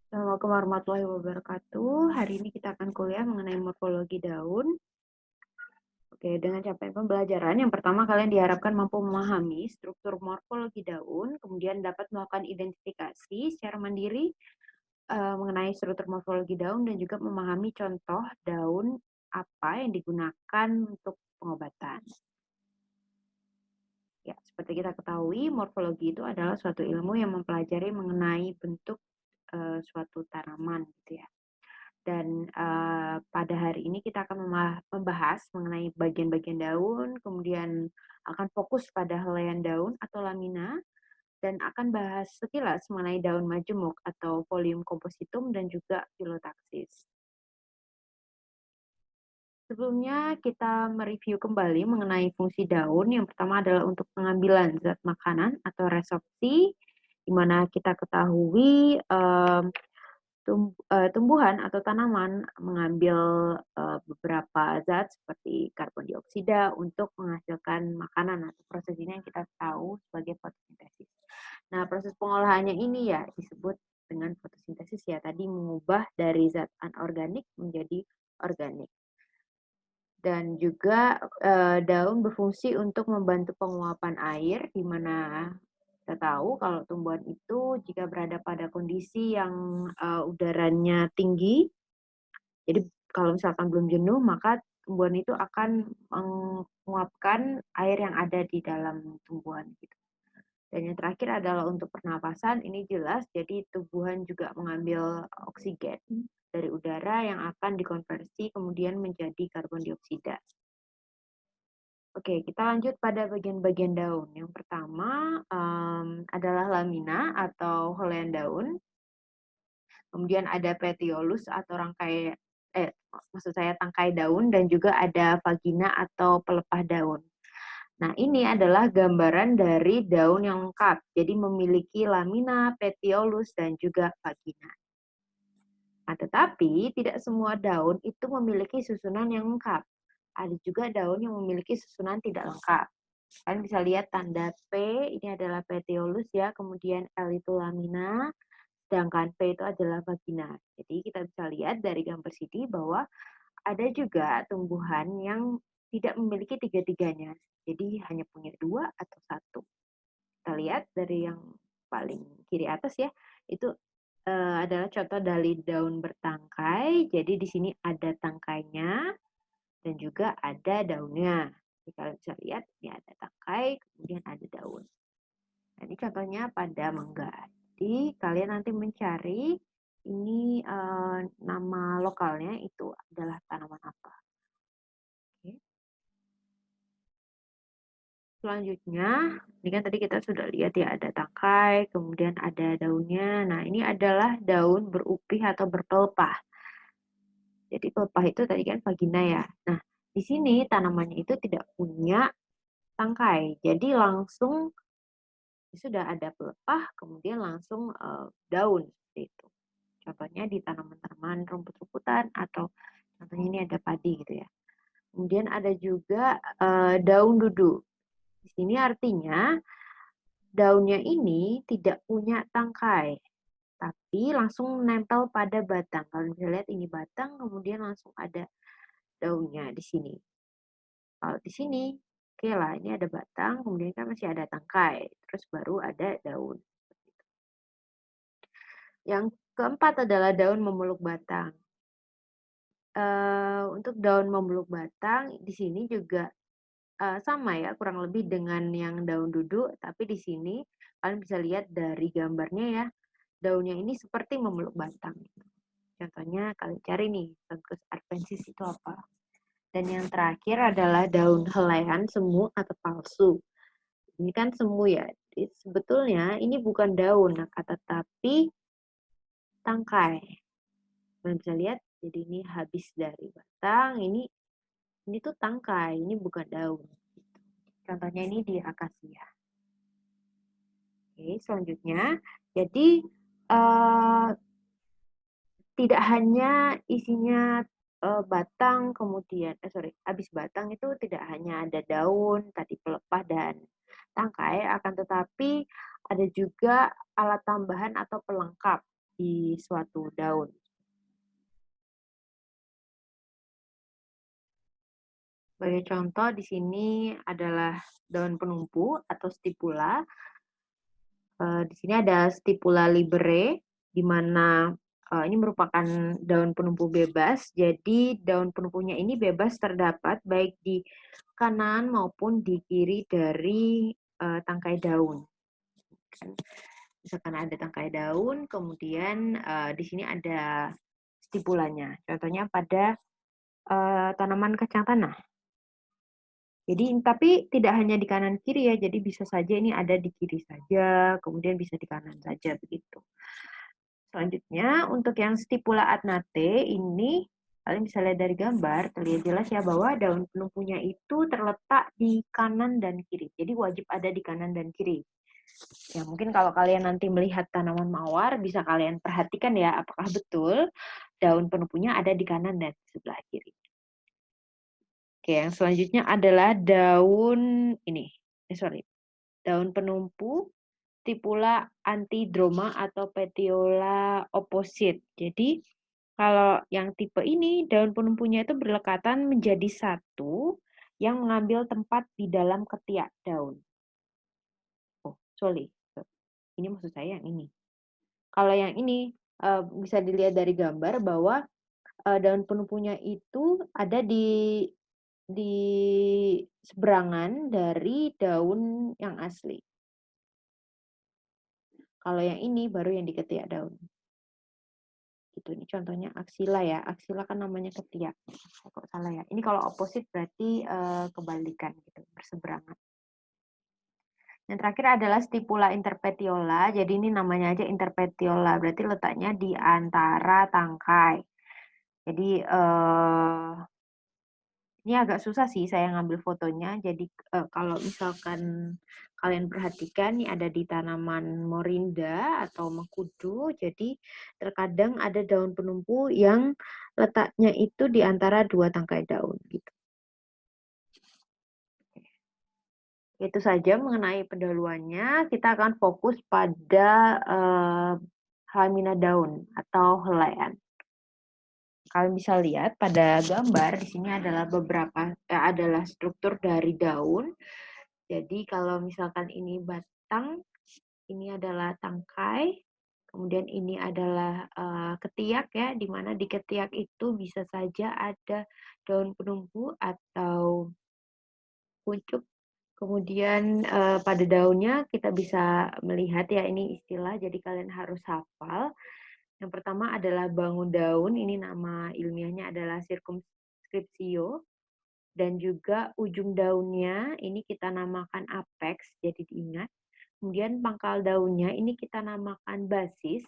Assalamualaikum warahmatullahi wabarakatuh. Hari ini kita akan kuliah mengenai morfologi daun. Oke, dengan capaian pembelajaran, yang pertama kalian diharapkan mampu memahami struktur morfologi daun, kemudian dapat melakukan identifikasi secara mandiri mengenai struktur morfologi daun dan juga memahami contoh daun apa yang digunakan untuk pengobatan. Ya, seperti kita ketahui, morfologi itu adalah suatu ilmu yang mempelajari mengenai bentuk suatu tanaman, gitu ya. Dan pada hari ini kita akan membahas mengenai bagian-bagian daun, kemudian akan fokus pada helaian daun atau lamina, dan akan bahas sekilas mengenai daun majemuk atau folium compositum dan juga phyllotaxis. Sebelumnya kita mereview kembali mengenai fungsi daun. Yang pertama adalah untuk pengambilan zat makanan atau resorpsi, di mana kita ketahui tumbuhan atau tanaman mengambil beberapa zat seperti karbon dioksida untuk menghasilkan makanan atau proses ini yang kita tahu sebagai fotosintesis. Nah, proses pengolahannya ini ya disebut dengan fotosintesis ya, tadi mengubah dari zat anorganik menjadi organik. Dan juga daun berfungsi untuk membantu penguapan air, di mana kita tahu kalau tumbuhan itu jika berada pada kondisi yang udaranya tinggi, jadi kalau misalkan belum jenuh, maka tumbuhan itu akan menguapkan air yang ada di dalam tumbuhan gitu. Dan yang terakhir adalah untuk pernapasan, ini jelas, jadi tumbuhan juga mengambil oksigen dari udara yang akan dikonversi kemudian menjadi karbon dioksida. Oke, kita lanjut pada bagian-bagian daun. Yang pertama adalah lamina atau helaian daun. Kemudian ada petiolus atau maksud saya tangkai daun, dan juga ada vagina atau pelepah daun. Nah, ini adalah gambaran dari daun yang lengkap. Jadi memiliki lamina, petiolus, dan juga vagina. Nah, tetapi tidak semua daun itu memiliki susunan yang lengkap. Ada juga daun yang memiliki susunan tidak lengkap. Kalian bisa lihat tanda P, ini adalah petiolus ya, kemudian L itu lamina, sedangkan P itu adalah vagina. Jadi kita bisa lihat dari gambar sini bahwa ada juga tumbuhan yang tidak memiliki tiga-tiganya. Jadi hanya punya dua atau satu. Kita lihat dari yang paling kiri atas ya, itu adalah contoh dari daun bertangkai. Jadi di sini ada tangkainya dan juga ada daunnya. Jadi kalian bisa lihat ini ada tangkai, kemudian ada daun. Nah, ini contohnya pada mangga. Jadi kalian nanti mencari ini nama lokalnya itu adalah tanaman apa. Oke. Selanjutnya, ini kan tadi kita sudah lihat ya ada tangkai, kemudian ada daunnya. Nah, ini adalah daun berupih atau berpelepah. Jadi pelepah itu tadi kan vagina ya. Nah, di sini tanamannya itu tidak punya tangkai. Jadi langsung sudah ada pelepah, kemudian langsung daun seperti itu. Contohnya di tanaman-tanaman rumput-rumputan atau contohnya ini ada padi gitu ya. Kemudian ada juga daun dudu. Di sini artinya daunnya ini tidak punya tangkai, tapi langsung nempel pada batang. Kalian bisa lihat ini batang, kemudian langsung ada daunnya di sini. Kalau di sini, oke lah, ini ada batang, kemudian kan masih ada tangkai, terus baru ada daun. Yang keempat adalah daun memeluk batang. Untuk daun memeluk batang, di sini juga sama ya, kurang lebih dengan yang daun duduk, tapi di sini kalian bisa lihat dari gambarnya ya, daunnya ini seperti memeluk batang. Contohnya kalian cari nih, Fungus arvensis itu apa. Dan yang terakhir adalah daun helaian semu atau palsu. Ini kan semu ya, sebetulnya ini bukan daun, tetapi tangkai. Kalian bisa lihat, jadi ini habis dari batang, ini tuh tangkai, ini bukan daun. Contohnya ini di akasia. Oke, selanjutnya, jadi tidak hanya isinya batang, kemudian habis batang itu tidak hanya ada daun, tadi pelepah dan tangkai, akan tetapi ada juga alat tambahan atau pelengkap. di suatu daun. Sebagai contoh di sini adalah daun penumpu atau stipula. Di sini ada stipula libere, di mana ini merupakan daun penumpu bebas. Jadi daun penumpunya ini bebas terdapat baik di kanan maupun di kiri dari tangkai daun. Misalkan ada tangkai daun, kemudian di sini ada stipulanya. Contohnya pada tanaman kacang tanah. Jadi, tapi tidak hanya di kanan kiri ya, jadi bisa saja ini ada di kiri saja, kemudian bisa di kanan saja, begitu. Selanjutnya, untuk yang stipula adnate, ini kalian bisa lihat dari gambar, terlihat jelas ya bahwa daun penumpunya itu terletak di kanan dan kiri. Jadi wajib ada di kanan dan kiri. Ya, mungkin kalau kalian nanti melihat tanaman mawar, bisa kalian perhatikan ya, apakah betul daun penumpunya ada di kanan dan sebelah kiri. Oke, yang selanjutnya adalah daun ini. Daun penumpu stipula antidroma atau petiola opposite. Jadi, kalau yang tipe ini, daun penumpunya itu berdekatan menjadi satu yang mengambil tempat di dalam ketiak daun. Oh, sorry. Ini maksud saya yang ini. Kalau yang ini, bisa dilihat dari gambar bahwa daun penumpunya itu ada di seberangan dari daun yang asli. Kalau yang ini baru yang di ketiak daun. Gitu, ini contohnya aksila ya. Aksila kan namanya ketiak. Kok salah ya? Ini kalau opposite berarti kebalikan gitu, berseberangan. Yang terakhir adalah stipula interpetiola. Jadi ini namanya aja interpetiola, berarti letaknya di antara tangkai. Jadi ini agak susah sih saya ngambil fotonya. Jadi kalau misalkan kalian perhatikan, ini ada di tanaman morinda atau mengkudu. Jadi terkadang ada daun penumpu yang letaknya itu di antara dua tangkai daun. Gitu. Itu saja mengenai pendahuluannya. Kita akan fokus pada lamina daun atau helaian. Kalian bisa lihat pada gambar di sini adalah adalah struktur dari daun. Jadi kalau misalkan ini batang, ini adalah tangkai, kemudian ini adalah ketiak ya, di mana di ketiak itu bisa saja ada daun penumpu atau kuncup. Kemudian pada daunnya kita bisa melihat ya, ini istilah, jadi kalian harus hafal. Yang pertama adalah bangun daun, ini nama ilmiahnya adalah circumscriptio, dan juga ujung daunnya ini kita namakan apex, jadi diingat. Kemudian pangkal daunnya ini kita namakan basis,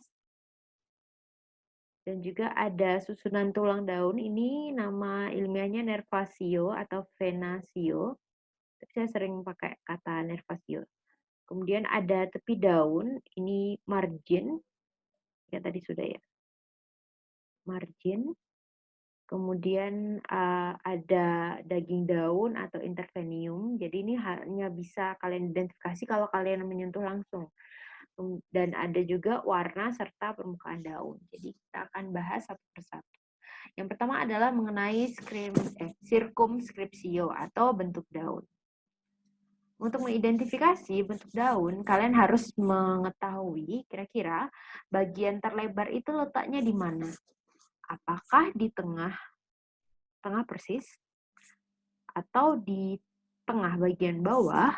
dan juga ada susunan tulang daun, ini nama ilmiahnya nervatio atau venatio. Saya sering pakai kata nervatio. Kemudian ada tepi daun, ini margin, ya tadi sudah ya, margin. Kemudian ada daging daun atau intervenium. Jadi ini hanya bisa kalian identifikasi kalau kalian menyentuh langsung. Dan ada juga warna serta permukaan daun. Jadi kita akan bahas satu persatu. Yang pertama adalah mengenai circumscriptio atau bentuk daun. Untuk mengidentifikasi bentuk daun, kalian harus mengetahui kira-kira bagian terlebar itu letaknya di mana. Apakah di tengah persis, atau di tengah bagian bawah.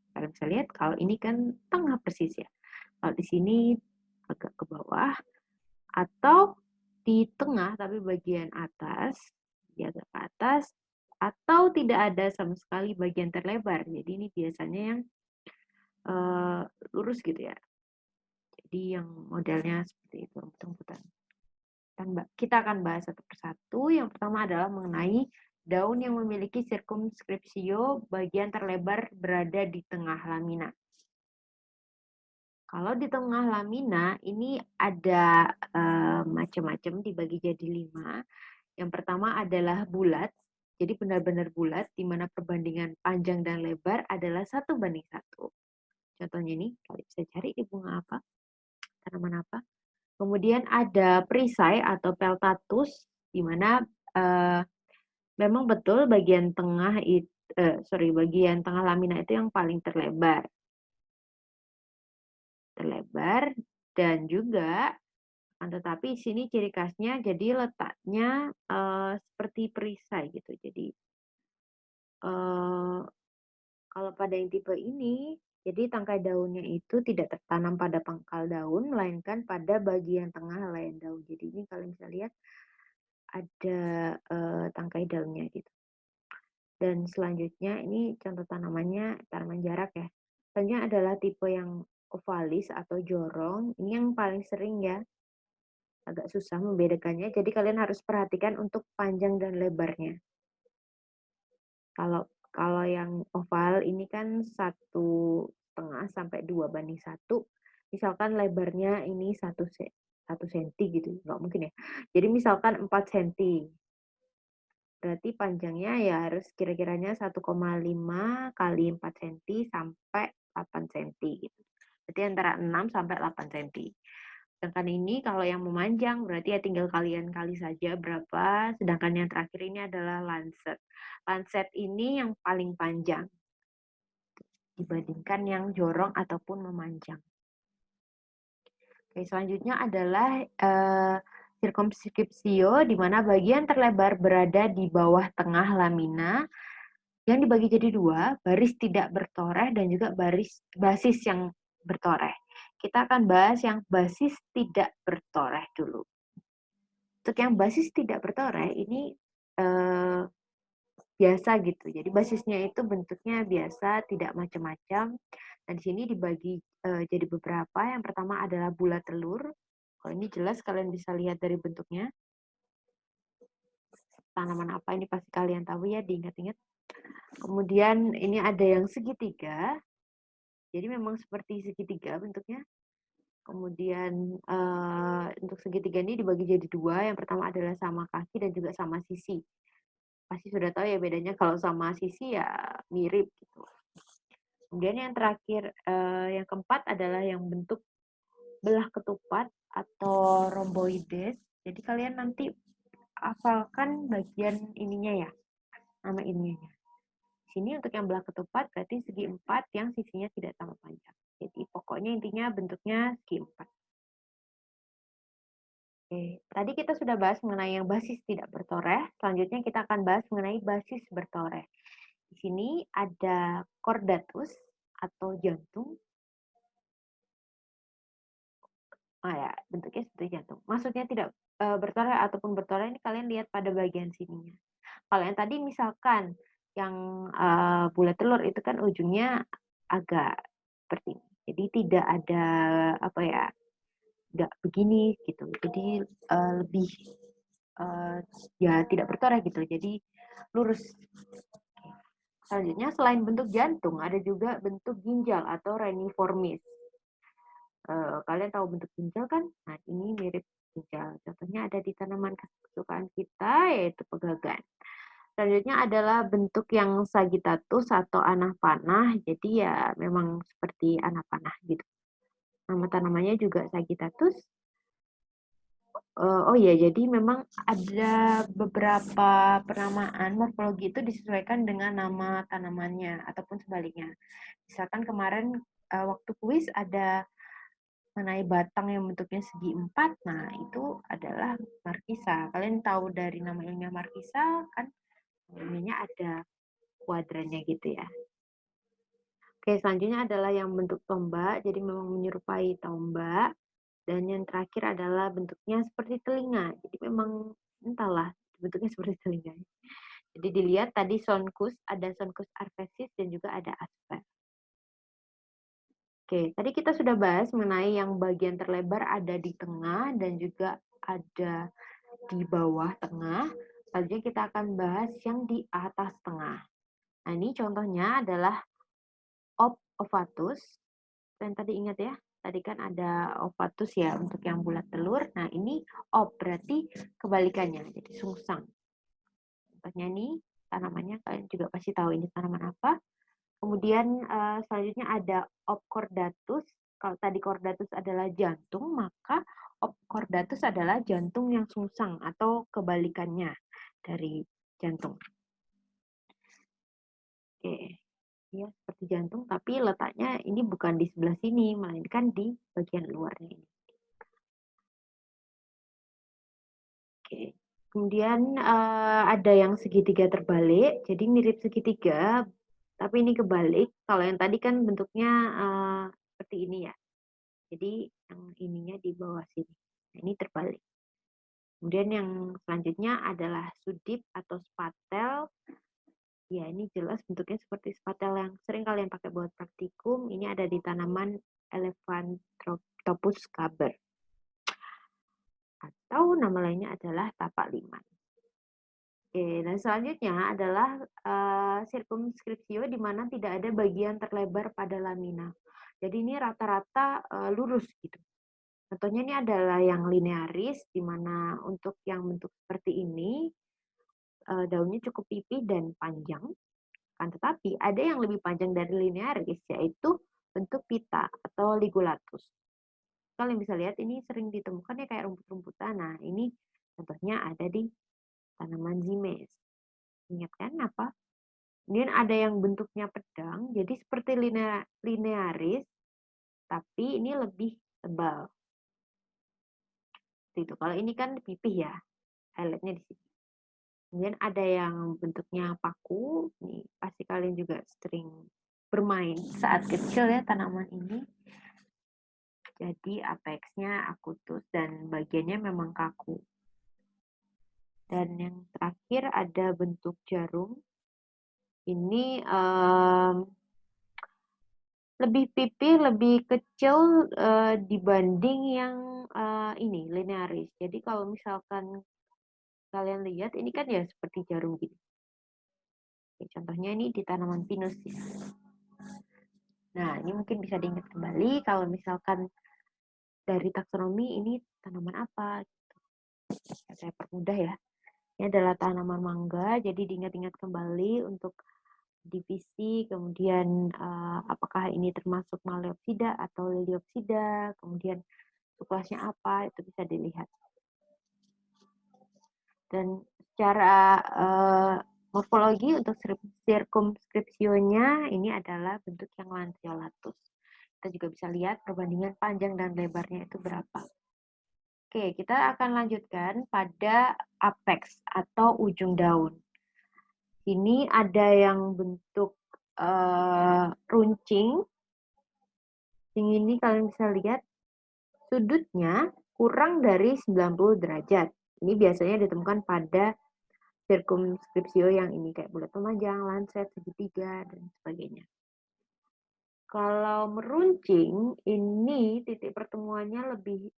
Kalian bisa lihat kalau ini kan tengah persis ya. Kalau di sini agak ke bawah, atau di tengah tapi bagian atas, di agak ke atas, atau tidak ada sama sekali bagian terlebar. Jadi ini biasanya yang lurus gitu ya. Jadi yang modelnya seperti itu, rumput-rumputan. Kita akan bahas satu persatu. Yang pertama adalah mengenai daun yang memiliki circumscriptio bagian terlebar berada di tengah lamina. Kalau di tengah lamina ini ada macam-macam, dibagi jadi 5. Yang pertama adalah bulat. Jadi benar-benar bulat, di mana perbandingan panjang dan lebar adalah 1:1. Contohnya ini, kalian bisa cari di bunga apa, tanaman apa. Kemudian ada perisai atau peltatus, di mana memang betul bagian tengah bagian tengah lamina itu yang paling terlebar, dan juga tetapi sini ciri khasnya jadi letaknya seperti perisai gitu. Jadi eh, kalau pada yang tipe ini, jadi tangkai daunnya itu tidak tertanam pada pangkal daun, melainkan pada bagian tengah helaian daun. Jadi ini kalian bisa lihat ada tangkai daunnya gitu. Dan selanjutnya ini contoh tanaman jarak ya. Selanjutnya adalah tipe yang ovalis atau jorong. Ini yang paling sering ya, agak susah membedakannya. Jadi kalian harus perhatikan untuk panjang dan lebarnya. Kalau yang oval ini kan 1,5 sampai 2:1. Misalkan lebarnya ini 1 senti gitu, nggak mungkin ya. Jadi misalkan 4 senti. Berarti panjangnya ya harus kira-kiranya 1,5 kali 4 cm sampai 8 cm gitu. Berarti antara 6 sampai 8 cm. Sedangkan ini kalau yang memanjang berarti ya tinggal kalian kali saja berapa. Sedangkan yang terakhir ini adalah lancet. Lancet ini yang paling panjang dibandingkan yang jorong ataupun memanjang. Oke, selanjutnya adalah circumscriptio, di mana bagian terlebar berada di bawah tengah lamina yang dibagi jadi 2, baris tidak bertoreh dan juga basis yang bertoreh. Kita akan bahas yang basis tidak bertoreh dulu. Untuk yang basis tidak bertoreh ini biasa gitu. Jadi basisnya itu bentuknya biasa, tidak macam-macam. Nah, di sini dibagi jadi beberapa. Yang pertama adalah bulat telur. Kalau ini jelas kalian bisa lihat dari bentuknya. Tanaman apa ini pasti kalian tahu ya, diingat-ingat. Kemudian ini ada yang segitiga. Jadi memang seperti segitiga bentuknya. Kemudian untuk segitiga ini dibagi jadi 2. Yang pertama adalah sama kaki dan juga sama sisi. Pasti sudah tahu ya bedanya, kalau sama sisi ya mirip gitu. Kemudian yang terakhir, yang keempat adalah yang bentuk belah ketupat atau rhomboides. Jadi kalian nanti hafalkan bagian ininya ya, nama ininya. Sini untuk yang belah ketupat berarti segi 4 yang sisinya tidak sama panjang. Jadi pokoknya intinya bentuknya segi 4. Oke, tadi kita sudah bahas mengenai yang basis tidak bertoreh. Selanjutnya kita akan bahas mengenai basis bertoreh. Di sini ada chordatus atau jantung. Ya, bentuknya seperti jantung. Maksudnya tidak bertoreh ataupun bertoreh ini kalian lihat pada bagian sininya. Kalau yang tadi misalkan yang bulat telur itu kan ujungnya agak seperti ini. Jadi tidak ada tidak begini gitu. Jadi lebih ya tidak bertoreh gitu. Jadi lurus. Selanjutnya selain bentuk jantung ada juga bentuk ginjal atau reniformis. Kalian tahu bentuk ginjal kan? Nah, ini mirip ginjal. Contohnya ada di tanaman kesukaan kita, yaitu pegagan. Selanjutnya adalah bentuk yang sagittatus atau anak panah. Jadi ya memang seperti anak panah gitu. Nama tanamannya juga sagittatus. Oh iya, jadi memang ada beberapa penamaan morfologi itu disesuaikan dengan nama tanamannya ataupun sebaliknya. Misalkan kemarin waktu kuis ada mengenai batang yang bentuknya segi 4, nah itu adalah markisa. Kalian tahu dari nama ilmiah markisa kan, ilmiahnya ada kuadrannya gitu ya. Oke, selanjutnya adalah yang bentuk tombak, jadi memang menyerupai tombak. Dan yang terakhir adalah bentuknya seperti telinga, jadi memang entahlah bentuknya seperti telinga. Jadi dilihat tadi Sonkus, ada Sonkus arvesis dan juga ada Asper. Oke, tadi kita sudah bahas mengenai yang bagian terlebar ada di tengah dan juga ada di bawah tengah. Selanjutnya kita akan bahas yang di atas tengah. Nah, ini contohnya adalah ovatus. Dan tadi ingat ya, tadi kan ada ovatus ya untuk yang bulat telur. Nah, ini berarti kebalikannya, jadi sungsang. Contohnya nih, tanamannya kalian juga pasti tahu ini tanaman apa. Kemudian selanjutnya ada opchordatus. Kalau tadi chordatus adalah jantung, maka chordatus adalah jantung yang sungsang atau kebalikannya dari jantung. Oke, ya seperti jantung, tapi letaknya ini bukan di sebelah sini, melainkan di bagian luarnya ini. Oke. Kemudian ada yang segitiga terbalik, jadi mirip segitiga, tapi ini kebalik. Kalau yang tadi kan bentuknya seperti ini ya. Jadi yang ininya di bawah sini. Nah, ini terbalik. Kemudian yang selanjutnya adalah sudip atau spatel. Ya, ini jelas bentuknya seperti spatel yang sering kalian pakai buat praktikum. Ini ada di tanaman Elephanthropus caber. Atau nama lainnya adalah tapak liman. Oke, dan selanjutnya adalah circumscriptio di mana tidak ada bagian terlebar pada lamina. Jadi ini rata-rata lurus gitu. Contohnya ini adalah yang linearis, di mana untuk yang bentuk seperti ini daunnya cukup pipih dan panjang. Kan tetapi ada yang lebih panjang dari linearis, yaitu bentuk pita atau ligulatus. Kalian bisa lihat ini sering ditemukan ya kayak rumput-rumputan. Nah, ini contohnya ada di tanaman zimes. Ingat kan apa? Kemudian ada yang bentuknya pedang, jadi seperti linearis, tapi ini lebih tebal. Itu. Kalau ini kan pipih ya, highlightnya di sini. Kemudian ada yang bentuknya paku, ini pasti kalian juga sering bermain saat kecil ya tanaman ini. Jadi apexnya akutus dan bagiannya memang kaku. Dan yang terakhir ada bentuk jarum. Ini lebih pipih, lebih kecil dibanding yang ini linearis. Jadi kalau misalkan kalian lihat, ini kan ya seperti jarum gitu. Oke, contohnya ini di tanaman pinus ya. Nah, ini mungkin bisa diingat kembali kalau misalkan dari taksonomi ini tanaman apa. Gitu. Saya permudah ya. Ini adalah tanaman mangga, jadi diingat-ingat kembali untuk divisi, kemudian apakah ini termasuk Maleopsida atau Liliopsida, kemudian kelasnya apa, itu bisa dilihat. Dan secara morfologi untuk circumscriptionnya ini adalah bentuk yang lanceolatus. Kita juga bisa lihat perbandingan panjang dan lebarnya itu berapa. Oke, kita akan lanjutkan pada apex atau ujung daun. Ini ada yang bentuk runcing. Yang ini kalian bisa lihat sudutnya kurang dari 90 derajat. Ini biasanya ditemukan pada circumscriptio yang ini kayak bulat pemanjang, lancet, segitiga, dan sebagainya. Kalau meruncing, ini titik pertemuannya lebih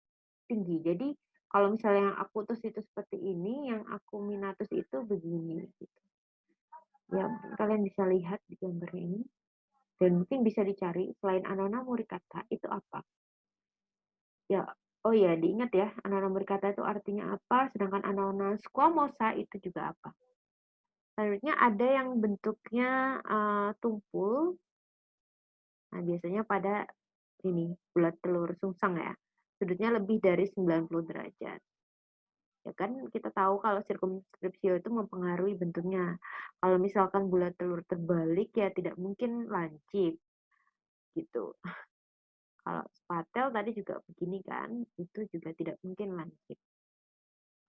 tinggi. Jadi kalau misalnya yang akutus itu seperti ini, yang acuminatus itu begini. Gitu. Ya, kalian bisa lihat di gambar ini. Dan mungkin bisa dicari, selain Annona muricata, itu apa? Ya, oh ya, diingat ya, Annona muricata itu artinya apa, sedangkan Annona squamosa itu juga apa. Selanjutnya ada yang bentuknya tumpul. Nah, biasanya pada ini bulat telur sungsang ya. Sudutnya lebih dari 90 derajat. Ya kan kita tahu kalau circumscriptio itu mempengaruhi bentuknya. Kalau misalkan bulat telur terbalik ya tidak mungkin lancip. Gitu. Kalau spatel tadi juga begini kan, itu juga tidak mungkin lancip.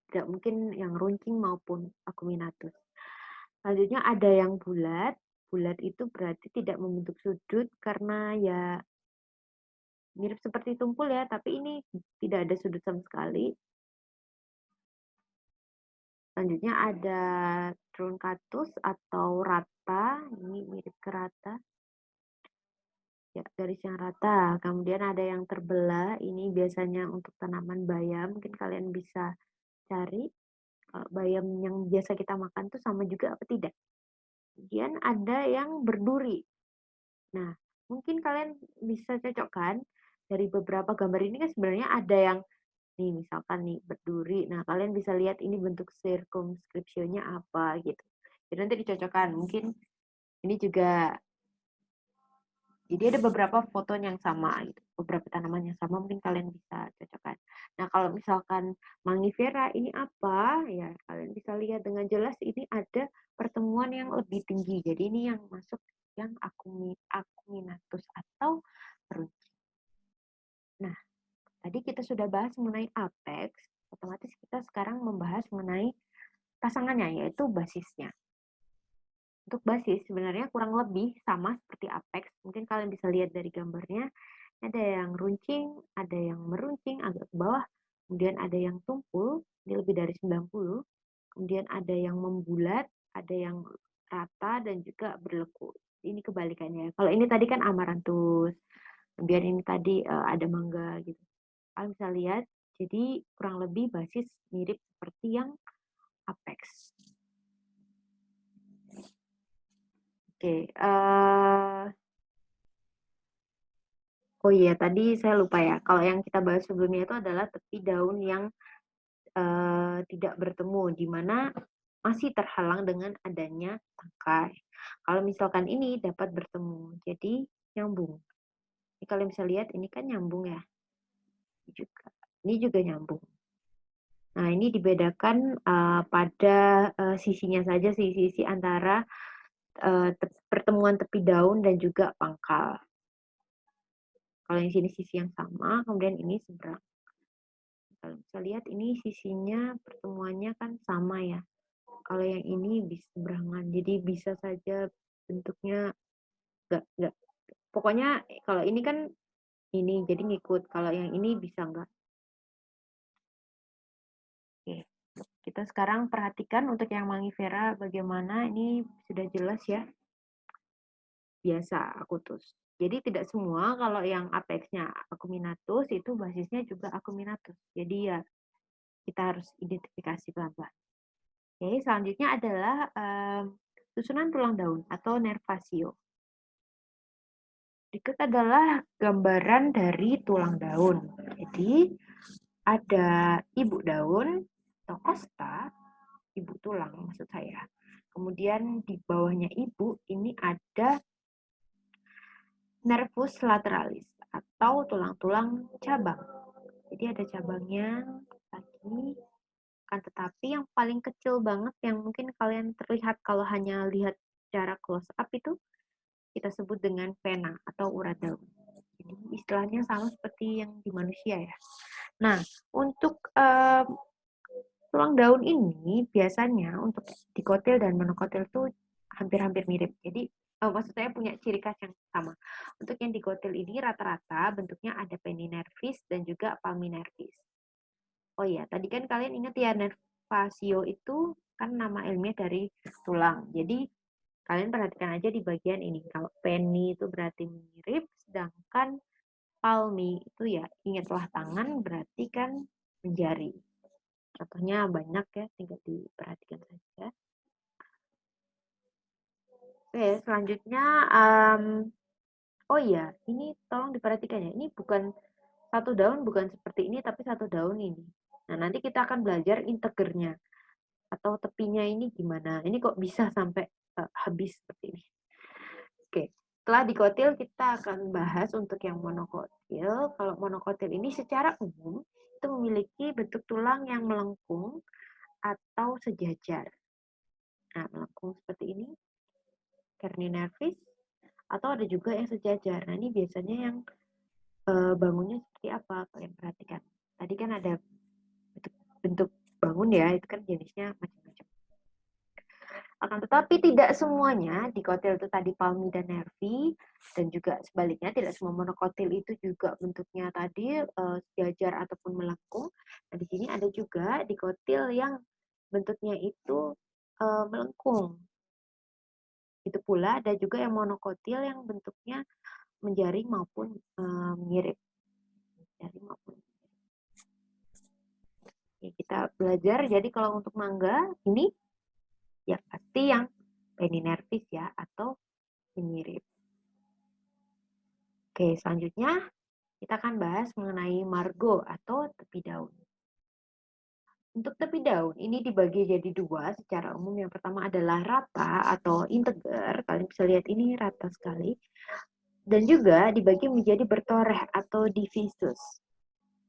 Tidak mungkin yang runcing maupun acuminatus. Selanjutnya ada yang bulat. Bulat itu berarti tidak membentuk sudut karena ya mirip seperti tumpul ya, tapi ini tidak ada sudut sama sekali. Selanjutnya ada truncatus atau rata, ini mirip ke rata. Ya, garis yang rata. Kemudian ada yang terbelah, ini biasanya untuk tanaman bayam, mungkin kalian bisa cari. Kalau bayam yang biasa kita makan tuh sama juga apa tidak. Kemudian ada yang berduri. Nah, mungkin kalian bisa cocokkan dari beberapa gambar ini kan sebenarnya ada yang nih misalkan nih berduri. Nah, kalian bisa lihat ini bentuk circumscription-nya apa gitu. Jadi nanti dicocokkan. Mungkin ini juga Jadi ada beberapa foto yang sama gitu, beberapa tanaman yang sama mungkin kalian bisa cocokkan. Nah, kalau misalkan Mangifera ini apa? Ya, kalian bisa lihat dengan jelas ini ada pertemuan yang lebih tinggi. Jadi ini yang masuk yang Acuminatus atau peruncing. Nah, tadi kita sudah bahas mengenai apex, otomatis kita sekarang membahas mengenai pasangannya yaitu basisnya. Untuk basis sebenarnya kurang lebih sama seperti apex. Mungkin kalian bisa lihat dari gambarnya. Ada yang runcing, ada yang meruncing agak ke bawah, kemudian ada yang tumpul, ini lebih dari 90, kemudian ada yang membulat, ada yang rata, dan juga berlekuk. Ini kebalikannya. Kalau ini tadi kan amaranthus, kemudian ini tadi ada mangga gitu. Kalian bisa lihat, jadi kurang lebih basis mirip seperti yang apex. Oke, oh iya, tadi saya lupa ya. Kalau yang kita bahas sebelumnya itu adalah tepi daun yang tidak bertemu, di mana masih terhalang dengan adanya tangkai. Kalau misalkan ini dapat bertemu, jadi nyambung. Ini kalian bisa lihat, ini kan nyambung ya. Ini juga nyambung. Nah, ini dibedakan pada sisinya saja, sisi antara pertemuan tepi daun dan juga pangkal. Kalau yang sini sisi yang sama, kemudian ini seberang. Kalau bisa lihat ini sisinya pertemuannya kan sama ya. Kalau yang ini bisa seberangan, jadi bisa saja bentuknya nggak. Pokoknya kalau ini kan ini jadi ngikut. Kalau yang ini bisa nggak. Oke. Kita sekarang perhatikan untuk yang Mangifera bagaimana ini sudah jelas ya. Biasa akutus. Jadi tidak semua kalau yang apexnya Acuminatus itu basisnya juga Acuminatus. Jadi ya kita harus identifikasi pelan-pelan. Oke, selanjutnya adalah susunan tulang daun atau nervasio. Berikut adalah gambaran dari tulang daun. Jadi ada ibu daun atau costa, ibu tulang maksud saya. Kemudian di bawahnya ibu ini ada nervus lateralis atau tulang-tulang cabang. Jadi ada cabangnya lagi, kan tetapi yang paling kecil banget yang mungkin kalian terlihat kalau hanya lihat secara close up itu kita sebut dengan vena atau urat daun. Jadi istilahnya sama seperti yang di manusia ya. Nah, untuk tulang daun ini biasanya untuk dikotil dan monokotil itu hampir-hampir mirip. Jadi maksud saya punya ciri khas yang sama. Untuk yang dikotil ini rata-rata bentuknya ada peninervis dan juga palminervis. Oh iya, tadi kan kalian ingat ya nervasio itu kan nama ilmiah dari tulang. Jadi kalian perhatikan aja di bagian ini. Kalau penny itu berarti mirip, sedangkan palmi itu ya ingatlah tangan berarti kan menjari. Contohnya banyak ya, tinggal diperhatikan saja. Oke, selanjutnya, oh iya, ini tolong diperhatikan ya. Ini bukan satu daun, bukan seperti ini, tapi satu daun ini. Nah, nanti kita akan belajar integernya atau tepinya ini gimana. Ini kok bisa sampai habis seperti ini. Oke, setelah dikotil kita akan bahas untuk yang monokotil. Kalau monokotil ini secara umum itu memiliki bentuk tulang yang melengkung atau sejajar. Nah, melengkung seperti ini, Kerni nervis, atau ada juga yang sejajar. Nah, ini biasanya yang bangunnya seperti apa? Kalian perhatikan. Tadi kan ada bentuk bangun ya, itu kan jenisnya macam-macam. Akan tetapi tidak semuanya dikotil itu tadi palmi dan nervi, dan juga sebaliknya tidak semua monokotil itu juga bentuknya tadi sejajar ataupun melengkung. Nah, di sini ada juga dikotil yang bentuknya itu melengkung. Itu pula ada juga yang monokotil yang bentuknya menjaring maupun mirip. Menjaring maupun ya, kita belajar. Jadi kalau untuk mangga ini ya pasti yang peninervis ya atau mirip. Oke, selanjutnya kita akan bahas mengenai margo atau tepi daun. Untuk tepi daun ini dibagi jadi dua secara umum. Yang pertama adalah rata atau integer. Kalian bisa lihat ini rata sekali. Dan juga dibagi menjadi bertoreh atau divisus.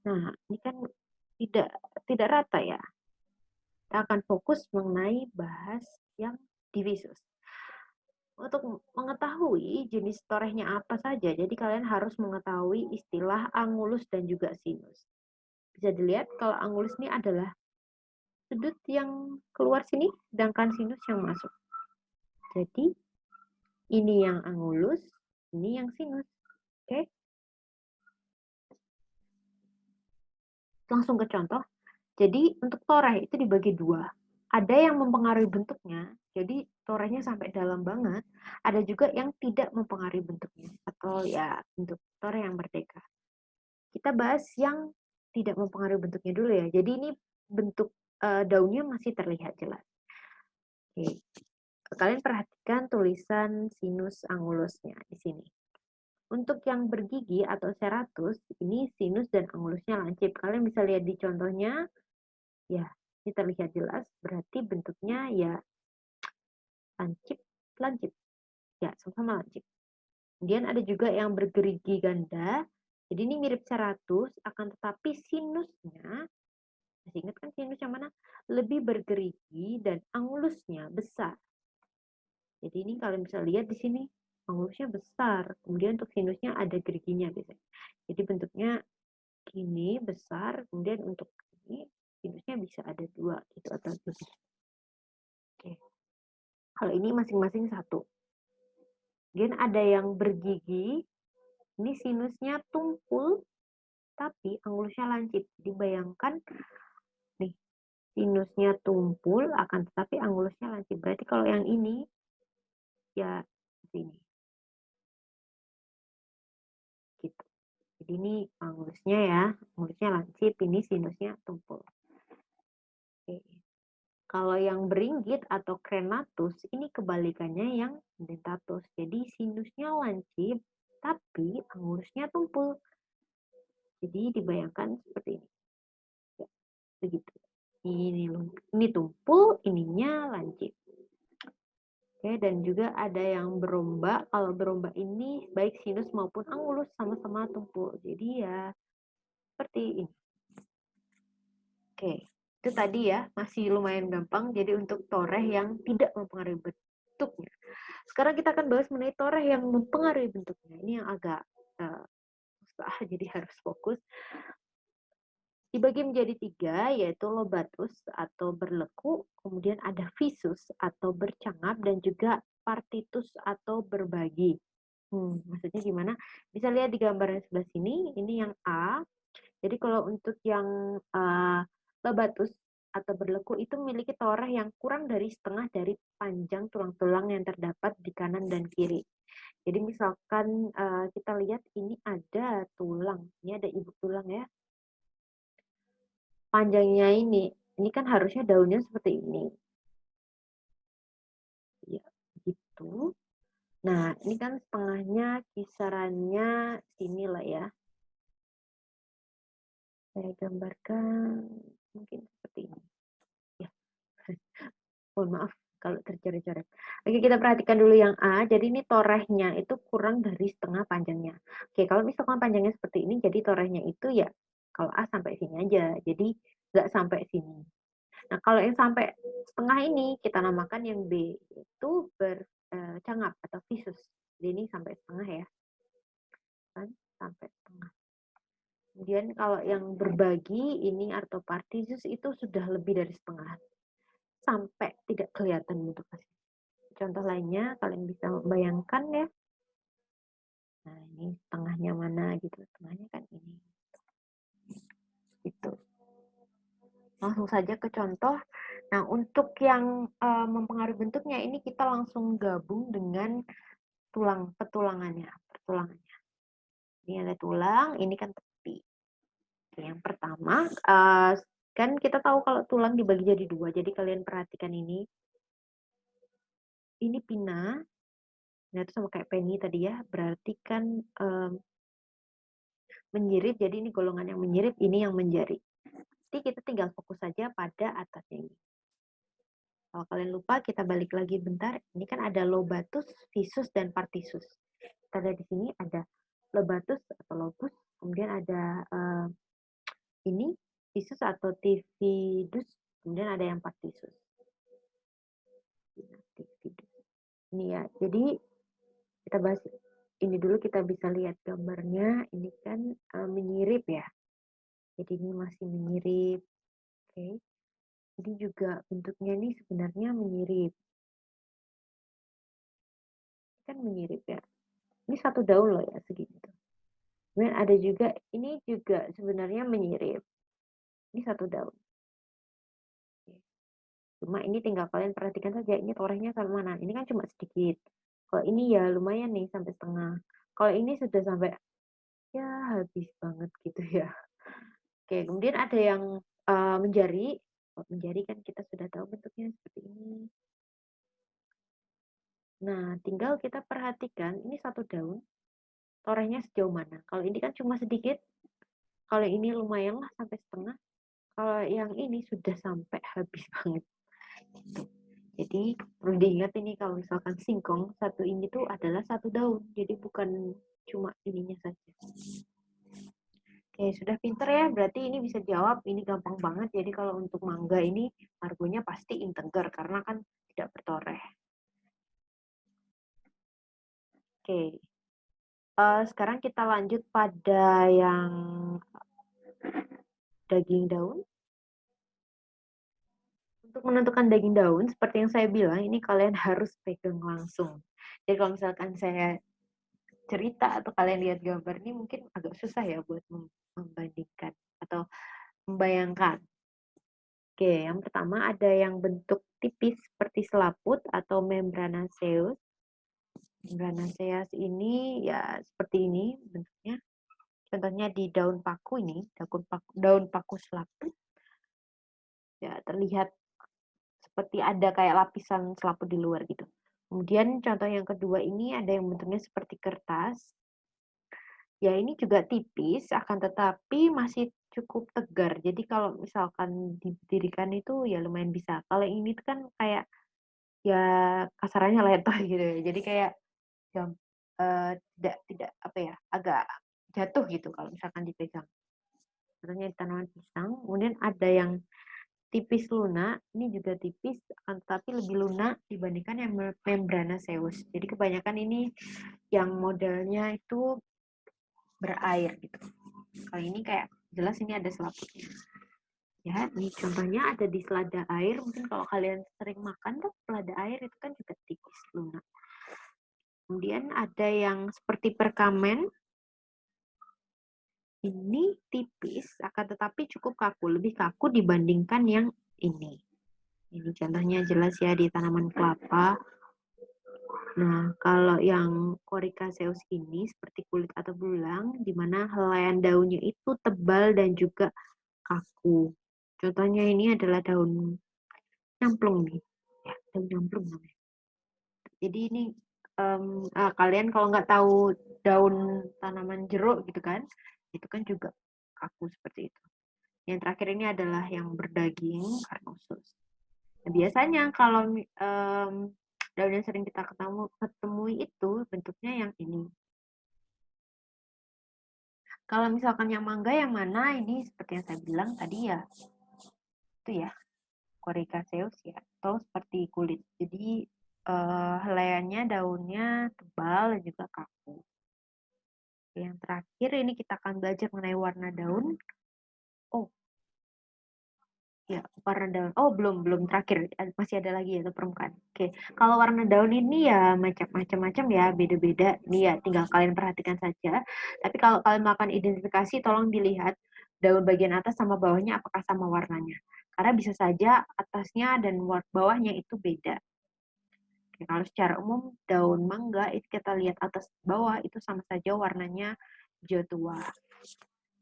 Nah, ini kan tidak tidak rata ya. Kita akan fokus mengenai bahas yang divisus. Untuk mengetahui jenis torehnya apa saja, jadi kalian harus mengetahui istilah angulus dan juga sinus. Bisa dilihat kalau angulus ini adalah sudut yang keluar sini, sedangkan sinus yang masuk. Jadi, ini yang angulus, ini yang sinus. Oke? Langsung ke contoh. Jadi, untuk toreh itu dibagi dua. Ada yang mempengaruhi bentuknya, jadi torehnya sampai dalam banget. Ada juga yang tidak mempengaruhi bentuknya, atau ya bentuk toreh yang merdeka. Kita bahas yang tidak mempengaruhi bentuknya dulu ya. Jadi ini bentuk daunnya masih terlihat jelas. Oke. Kalian perhatikan tulisan sinus angulusnya di sini. Untuk yang bergigi atau seratus, ini sinus dan angulusnya lancip. Kalian bisa lihat di contohnya, ya, ini terlihat jelas, berarti bentuknya ya lancip, lancip. Ya, sama-sama lancip. Kemudian ada juga yang bergerigi ganda. Jadi ini mirip 100, akan tetapi sinusnya, masih ingat kan sinus yang mana? Lebih bergerigi dan angulusnya besar. Jadi ini kalian bisa lihat di sini, angulusnya besar. Kemudian untuk sinusnya ada geriginya biasanya. Jadi bentuknya gini, besar. Kemudian untuk ini, sinusnya bisa ada 2 gitu atau lebih. Oke. Kalau ini masing-masing 1. Kemudian ada yang bergigi, ini sinusnya tumpul, tapi angulusnya lancip. Jadi bayangkan, nih, sinusnya tumpul, akan tetapi angulusnya lancip. Berarti kalau yang ini, ya sini. Gitu. Jadi ini angulusnya ya, angulusnya lancip, ini sinusnya tumpul. Oke. Kalau yang beringgit atau krenatus, ini kebalikannya yang dentatus. Jadi sinusnya lancip, tapi angulusnya tumpul. Jadi dibayangkan seperti ini. Ya, begitu. Ini tumpul, ininya lancip. Oke, dan juga ada yang berombak. Kalau berombak ini baik sinus maupun angulus sama-sama tumpul. Jadi ya seperti ini. Oke, itu tadi ya masih lumayan gampang. Jadi untuk toreh yang tidak mempengaruhi bentuknya. Sekarang kita akan bahas mengenai toreh yang mempengaruhi bentuknya. Ini yang agak susah, jadi harus fokus. Dibagi menjadi 3, yaitu lobatus atau berleku, kemudian ada visus atau bercangap, dan juga partitus atau berbagi. Maksudnya gimana? Bisa lihat di gambar yang sebelah sini, ini yang A. Jadi kalau untuk yang lobatus atau berleku itu memiliki toreh yang kurang dari setengah dari panjang tulang-tulang yang terdapat di kanan dan kiri. Jadi misalkan kita lihat ini ada tulang, ini ada ibu tulang ya. Panjangnya ini kan harusnya daunnya seperti ini. Ya, gitu. Nah, ini kan setengahnya kisarannya sini lah ya. Saya gambarkan mungkin seperti ini. Ya, mohon maaf kalau tercoret-coret. Oke, kita perhatikan dulu yang A. Jadi ini torehnya itu kurang dari setengah panjangnya. Oke, kalau misalkan panjangnya seperti ini, jadi torehnya itu ya kalau A sampai sini aja. Jadi nggak sampai sini. Nah, kalau yang sampai setengah ini kita namakan yang B, itu bercangap atau visus. Jadi ini sampai setengah ya. Kan? Sampai setengah. Kemudian kalau yang berbagi ini artopartisus itu sudah lebih dari setengah. Sampai tidak kelihatan bentuk asli. Contoh lainnya kalian bisa bayangkan ya. Nah, ini setengahnya mana gitu. Setengahnya kan ini. Gitu. Langsung saja ke contoh. Nah, untuk yang mempengaruhi bentuknya ini kita langsung gabung dengan petulangannya. Ini ada tulang, ini kan tepi. Yang pertama, kan kita tahu kalau tulang dibagi jadi 2. Jadi kalian perhatikan ini. Ini pinna. Nah, itu sama kayak penny tadi ya. Berarti kan menyirip. Jadi ini golongan yang menyirip, ini yang menjari. Jadi kita tinggal fokus saja pada atasnya ini. Kalau kalian lupa, kita balik lagi bentar. Ini kan ada lobatus, visus, dan partisus. Kita lihat di sini ada lobatus atau lobus, kemudian ada ini Physus atau Tifidus, kemudian ada yang Partisus. Ini ya, jadi kita bahas ini dulu, kita bisa lihat gambarnya. Ini kan menyirip ya, jadi ini masih menyirip. Oke, ini juga bentuknya ini sebenarnya menyirip, kan menyirip ya. Ini satu daun loh ya, segitu. Kemudian ada juga, ini juga sebenarnya menyirip. Ini satu daun. Cuma ini tinggal kalian perhatikan saja, ini torehnya sampai mana. Ini kan cuma sedikit. Kalau ini ya lumayan nih, sampai setengah. Kalau ini sudah sampai, ya habis banget gitu ya. Oke, kemudian ada yang menjari. Kalau menjari kan kita sudah tahu bentuknya seperti ini. Nah, tinggal kita perhatikan, ini satu daun, torehnya sejauh mana. Kalau ini kan cuma sedikit, kalau ini lumayan lah sampai setengah. Kalau yang ini sudah sampai habis banget. Jadi perlu diingat ini, kalau misalkan singkong satu ini tuh adalah satu daun, jadi bukan cuma ininya saja. Oke, sudah pinter ya, berarti ini bisa jawab, ini gampang banget. Jadi kalau untuk mangga ini argonya pasti integer karena kan tidak bertoreh. Oke, sekarang kita lanjut pada yang daging daun. Untuk menentukan daging daun, seperti yang saya bilang, ini kalian harus pegang langsung. Jadi kalau misalkan saya cerita atau kalian lihat gambar ini mungkin agak susah ya buat membandingkan atau membayangkan. Oke, yang pertama ada yang bentuk tipis seperti selaput atau membranaceous. Membranaceous ini ya seperti ini bentuknya. Contohnya di daun paku ini, daun paku selaput. Ya, terlihat seperti ada kayak lapisan selaput di luar gitu. Kemudian contoh yang kedua ini ada yang bentuknya seperti kertas. Ya ini juga tipis, akan tetapi masih cukup tegar. Jadi kalau misalkan didirikan itu ya lumayan bisa. Kalau ini tuh kan kayak ya kasarannya letah gitu ya. Jadi kayak ya, tidak apa ya, agak jatuh gitu kalau misalkan dipegang. Contohnya di tanaman pisang. Kemudian ada yang tipis lunak, ini juga tipis, akan tetapi lebih lunak dibandingkan yang membranaceous. Jadi kebanyakan ini yang modelnya itu berair gitu. Kalau ini kayak jelas ini ada selaputnya. Ya, ini contohnya ada di selada air. Mungkin kalau kalian sering makan tuh selada air itu kan juga tipis lunak. Kemudian ada yang seperti perkamen. Ini tipis, akan tetapi cukup kaku, lebih kaku dibandingkan yang ini. Ini contohnya jelas ya di tanaman kelapa. Nah, kalau yang Coricaceus ini seperti kulit atau belulang, di mana helaian daunnya itu tebal dan juga kaku. Contohnya ini adalah daun nyamplung nih. Ya, daun nyamplung namanya. Jadi ini kalian kalau nggak tahu daun tanaman jeruk gitu kan, itu kan juga kaku seperti itu. Yang terakhir ini adalah yang berdaging carnosus. Nah, biasanya kalau daun yang sering kita ketemui itu bentuknya yang ini. Kalau misalkan yang mangga yang mana, ini seperti yang saya bilang tadi ya, itu ya, Coricaceus ya, atau seperti kulit. Jadi helaiannya daunnya tebal dan juga kaku. Yang terakhir ini kita akan belajar mengenai warna daun. Oh, ya, warna daun. Oh, belum terakhir. Masih ada lagi ya, permukaan. Oke, kalau warna daun ini ya macam-macam ya, beda-beda. Ini ya tinggal kalian perhatikan saja. Tapi kalau kalian melakukan identifikasi, tolong dilihat daun bagian atas sama bawahnya apakah sama warnanya. Karena bisa saja atasnya dan bawahnya itu beda. Oke, kalau secara umum daun mangga itu kita lihat atas bawah itu sama saja warnanya hijau tua.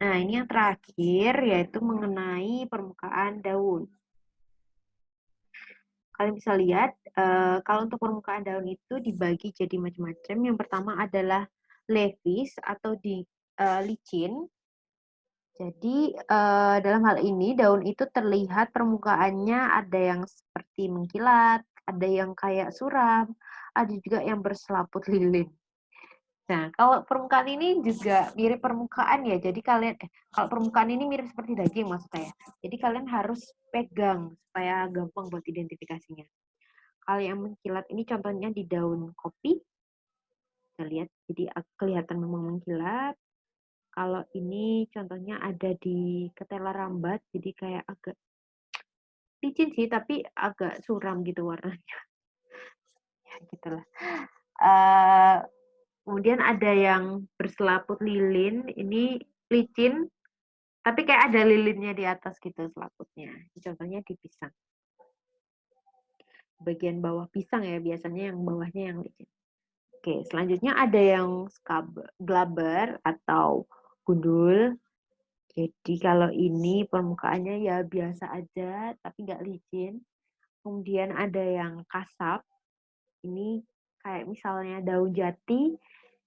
Nah, ini yang terakhir yaitu mengenai permukaan daun. Kalian bisa lihat, kalau untuk permukaan daun itu dibagi jadi macam-macam. Yang pertama adalah leaves atau licin. Jadi, dalam hal ini daun itu terlihat permukaannya ada yang seperti mengkilat, ada yang kayak suram, ada juga yang berselaput lilin. Nah, kalau permukaan ini juga mirip permukaan ya. Jadi kalian, kalau permukaan ini mirip seperti daging maksud saya. Jadi kalian harus pegang supaya gampang buat identifikasinya. Kalau yang mengkilat ini contohnya di daun kopi. Kita lihat, jadi kelihatan memang mengkilat. Kalau ini contohnya ada di ketela rambat, jadi kayak agak licin sih, tapi agak suram gitu warnanya. Ya, gitulah. Uh, Kemudian ada yang berselaput lilin, ini licin, tapi kayak ada lilinnya di atas gitu selaputnya. Contohnya di pisang. Bagian bawah pisang ya, biasanya yang bawahnya yang licin. Oke, selanjutnya ada yang glaber atau gundul. Jadi kalau ini permukaannya ya biasa aja, tapi nggak licin. Kemudian ada yang kasap. Ini kayak misalnya daun jati,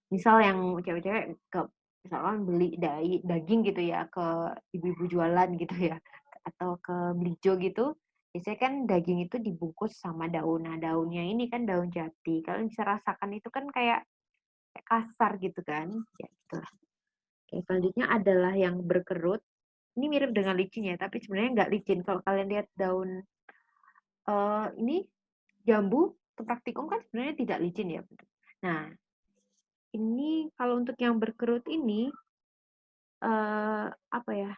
misal yang cewek-cewek ke misalkan beli daging gitu ya ke ibu-ibu jualan gitu ya atau ke Blijo gitu, biasanya kan daging itu dibungkus sama daun. Nah, daunnya ini kan daun jati. Kalian bisa rasakan itu kan kayak kasar gitu kan. Ya gitu lah. Oke, selanjutnya adalah yang berkerut. Ini mirip dengan licin ya, tapi sebenarnya nggak licin. Kalau kalian lihat daun ini jambu, praktikum kan sebenarnya tidak licin ya. Nah, ini kalau untuk yang berkerut ini apa ya?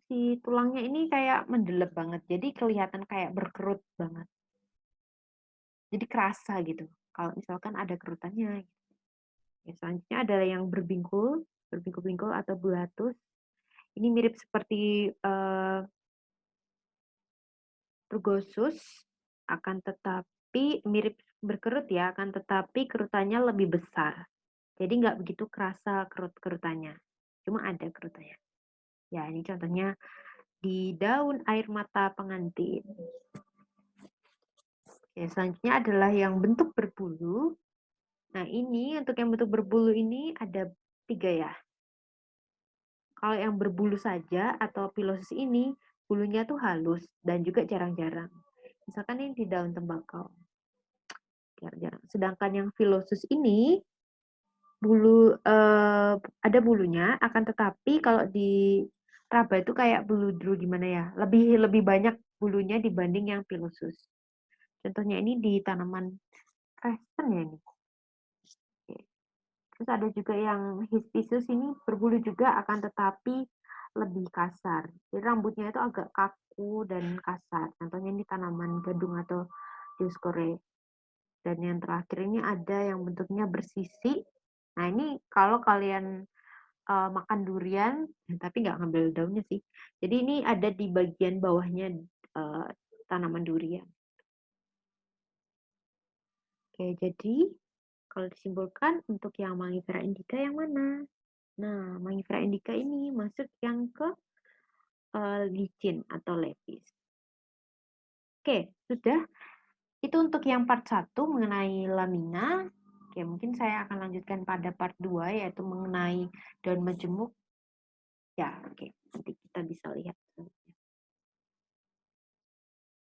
Si tulangnya ini kayak mendelep banget. Jadi kelihatan kayak berkerut banget. Jadi kerasa gitu. Kalau misalkan ada kerutannya. Ya, selanjutnya adalah yang berbingkul-bingkul atau bulatus. Ini mirip seperti rugosus, akan tetapi mirip berkerut ya, akan tetapi kerutannya lebih besar. Jadi nggak begitu kerasa kerut-kerutannya. Cuma ada kerutannya. Ya, ini contohnya di daun air mata pengantin. Oke, selanjutnya adalah yang bentuk berbulu. Nah, ini untuk yang bentuk berbulu ini ada 3 ya. Kalau yang berbulu saja atau pilosis ini, bulunya tuh halus dan juga jarang-jarang. Misalkan ini di daun tembakau. Jarang-jarang. Sedangkan yang filosus ini ada bulunya, akan tetapi kalau di raba itu kayak bulu gimana ya, lebih lebih banyak bulunya dibanding yang pilosus. Contohnya ini di tanaman kristen ya ini. Terus ada juga yang hispicius ini berbulu juga akan tetapi lebih kasar. Jadi rambutnya itu agak kaku dan kasar. Contohnya ini tanaman gadung atau dioscure. Dan yang terakhir ini ada yang bentuknya bersisi. Nah ini kalau kalian makan durian, tapi nggak ngambil daunnya sih. Jadi ini ada di bagian bawahnya tanaman durian. Oke, jadi kalau disimpulkan untuk yang Mangifera indica yang mana? Nah, Mangifera indica ini masuk yang ke licin atau lepis. Oke, sudah. Itu untuk yang part 1 mengenai lamina. Oke, mungkin saya akan lanjutkan pada part 2 yaitu mengenai daun majemuk. Ya, oke. Nanti kita bisa lihat.